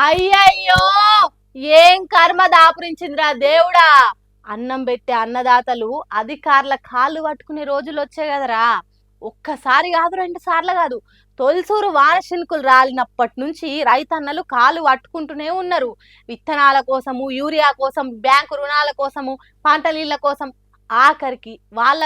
అయ్యయ్యో ఏం కర్మ దాపురించిందిరా దేవుడా. అన్నం పెట్టే అన్నదాతలు అధికారుల కాళ్ళు పట్టుకునే రోజులు వచ్చాయి కదరా. ఒక్కసారి కాదు, 2 సార్లు కాదు, తొలిసూరు వానశిల్కులు రాలినప్పటి నుంచి రైతన్నలు కాలు పట్టుకుంటూనే ఉన్నారు. విత్తనాల కోసము, యూరియా కోసం, బ్యాంకు రుణాల కోసము, పంట నీళ్ళ కోసం. ఆఖరికి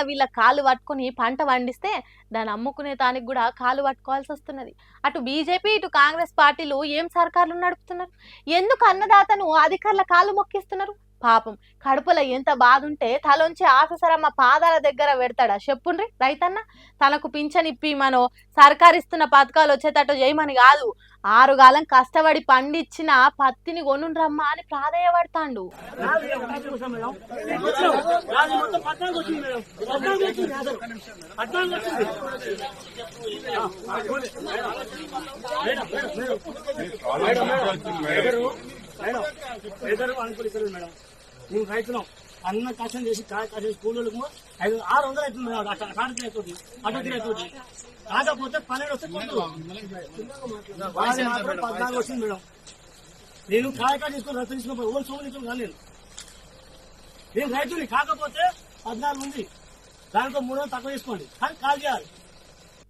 వీళ్ళ కాలు పట్టుకుని పంట పండిస్తే దాన్ని అమ్ముకునే దానికి కూడా కాలు పట్టుకోవాల్సి వస్తున్నది. అటు బీజేపీ ఇటు కాంగ్రెస్ పార్టీలు ఏం సర్కార్లు నడుపుతున్నారు? ఎందుకు అన్నదాతను అధికారుల కాలు మొక్కిస్తున్నారు? పాపం కడుపులో ఎంత బాధ ఉంటే తలొంచి ఆఫీసరమ్మ పాదాల దగ్గర పెడతాడా చెప్పుండ్రి రైతన్న. తనకు పింఛనిప్పి మనో సర్కారిస్తున్న పథకాలు వచ్చేటట్టు చేయమని కాదు, 6 కాలం కష్టపడి పండించిన పత్తిని కొనుండ్రమ్మా అని ప్రాధేయపడతాండు. మేము రైతున్నాం అన్న కష్టం చేసి కూలీలకు 600 అవుతుంది మేడం. అవుతుంది అటోటి కాకపోతే 12 వస్తే 14 వచ్చింది మేడం. నేను కాయకాయ తీసుకుని రద్దు తీసుకున్నప్పుడు ఓన్ సోమనించడం కాదు. నేను రైతుని కాకపోతే 14 ఉంది, దానితో 300 తక్కువ తీసుకోండి కానీ కాల్ చేయాలి.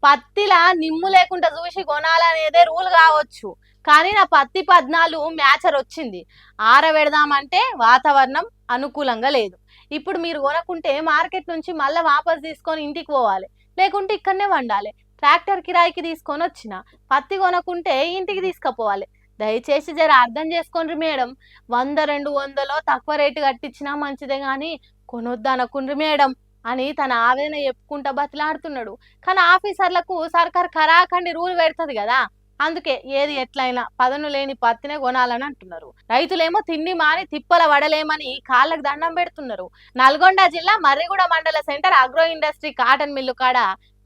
పత్తిలా నిమ్ము లేకుండా చూసి కొనాలనేదే రూల్ కావచ్చు, కానీ నా పత్తి 14 మ్యాచర్ వచ్చింది. ఆరబెడదామంటే వాతావరణం అనుకూలంగా లేదు. ఇప్పుడు మీరు కొనుక్కుంటే మార్కెట్ నుంచి మళ్ళీ వాపస్ తీసుకొని ఇంటికి పోవాలి, లేకుంటే ఇక్కడనే వండాలి. ట్రాక్టర్ కిరాయికి తీసుకొని వచ్చిన పత్తి కొనుక్కుంటే ఇంటికి తీసుకుపోవాలి. దయచేసి జర అర్థం చేసుకోండి మేడం. 100-200 తక్కువ రేటు కట్టించినా మంచిదే గాని కొనొద్దు అనకుండ్రి మేడం అని తన ఆవేదన చెప్పుకుంటా బతిలాడుతున్నాడు. కానీ ఆఫీసర్లకు సర్కార్ ఖరాఖండి రూల్ పెడుతుంది కదా, అందుకే ఏది ఎట్లయినా పదను లేని పత్తినే కొనాలని అంటున్నారు. రైతులేమో తిండి మాని తిప్పల వడలేమని కాళ్ళకు దండం పెడుతున్నారు. నల్గొండ జిల్లా మర్రిగూడ మండల centre agro industry cotton mill కాడ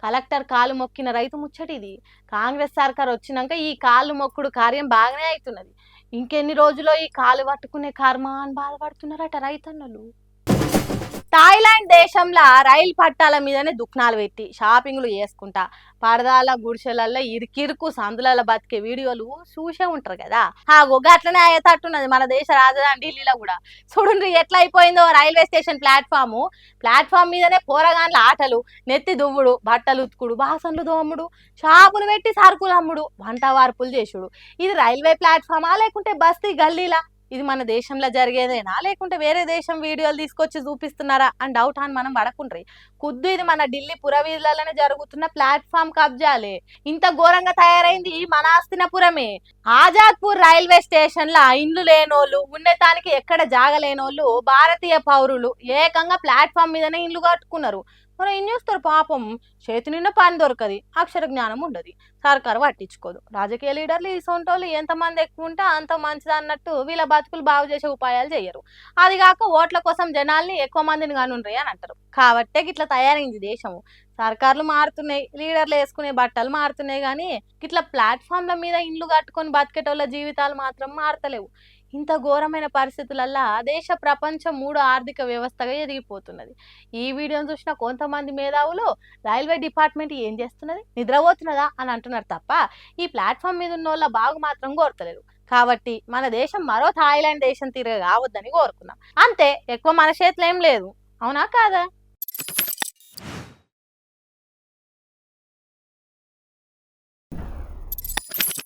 కలెక్టర్ కాలు మొక్కిన రైతు ముచ్చటిది. కాంగ్రెస్ సర్కార్ వచ్చినాక ఈ కాళ్ళు మొక్కుడు కార్యం బాగానే అవుతున్నది. ఇంకెన్ని రోజుల్లో ఈ కాలు పట్టుకునే కర్మ అని బాధపడుతున్నారట రైతన్నలు. థాయిలాండ్ దేశంలో రైలు పట్టాల మీదనే దుఃఖాలు పెట్టి షాపింగ్లు చేసుకుంటా పరదాల గుడిసెలల్లో ఇరికిరుకు సందులలో బతికే వీడియోలు చూసే ఉంటారు కదా. అట్లనే అయ్యేటట్టున్నది మన దేశ రాజధాని ఢిల్లీలో కూడా. చూడండి ఎట్లా అయిపోయిందో రైల్వే స్టేషన్ ప్లాట్ఫామ్ మీదనే పోరగాన్ల ఆటలు, నెత్తి దువ్వుడు, బట్టలు ఉతుకుడు, బాసన్లు దోముడు, షాపులు పెట్టి సరుకులు అమ్ముడు, వంట వార్పులు చేసుడు. ఇది రైల్వే ప్లాట్ఫామా లేకుంటే బస్తీ గల్లీలా? ఇది మన దేశంలో జరిగేదేనా లేకుంటే వేరే దేశం వీడియోలు తీసుకొచ్చి చూపిస్తున్నారా అని డౌట్ అని మనం పడకుండ్రి. ఇది మన ఢిల్లీ పురవీధులలోనే జరుగుతున్న ప్లాట్ఫామ్ కబ్జాలే. ఇంత ఘోరంగా తయారైంది మన ఆస్తినపురమే. ఆజాద్పూర్ రైల్వే స్టేషన్ లా ఇండ్లు లేనోళ్ళు, ఉండటానికి ఎక్కడ జాగలేనోళ్ళు భారతీయ పౌరులు ఏకంగా ప్లాట్ఫామ్ మీదనే ఇండ్లు కట్టుకున్నారు. మనం ఏం చేస్తారు పాపం, చేతి నిండా పని దొరకది, అక్షర జ్ఞానం ఉండదు, సర్కారు పట్టించుకోదు. రాజకీయ లీడర్లు ఈ సొంటోళ్ళు ఎంతమంది ఎక్కువ ఉంటే అంత మంచిది అన్నట్టు వీళ్ళ బతుకులు బాగు చేసే ఉపాయాలు చేయరు. అది కాక ఓట్ల కోసం జనాల్ని ఎక్కువ మందిని కానుండ్రి అని అంటారు. కాబట్టే ఇట్లా తయారైంది దేశము. సర్కార్లు మారుతున్నాయి, లీడర్లు వేసుకునే బట్టలు మారుతున్నాయి, కానీ ఇట్లా ప్లాట్ఫామ్ల మీద ఇండ్లు కట్టుకొని బతికేటోళ్ళ జీవితాలు మాత్రం మారతలేవు. ఇంత ఘోరమైన పరిస్థితులల్లా దేశ ప్రపంచం 3వ ఆర్థిక వ్యవస్థగా ఎదిగిపోతున్నది. ఈ వీడియోను చూసిన కొంతమంది మేధావులు రైల్వే డిపార్ట్మెంట్ ఏం చేస్తున్నది, నిద్రపోతున్నదా అని అంటున్నారు తప్ప ఈ ప్లాట్ఫామ్ మీద ఉన్న వాళ్ళ బాగు మాత్రం కోరతలేరు. కాబట్టి మన దేశం మరో థాయిలాండ్ దేశం తీరుగా కావద్దని కోరుకున్నాం అంతే. ఎక్కువ మన చేతిలో ఏం లేదు, అవునా కాదా?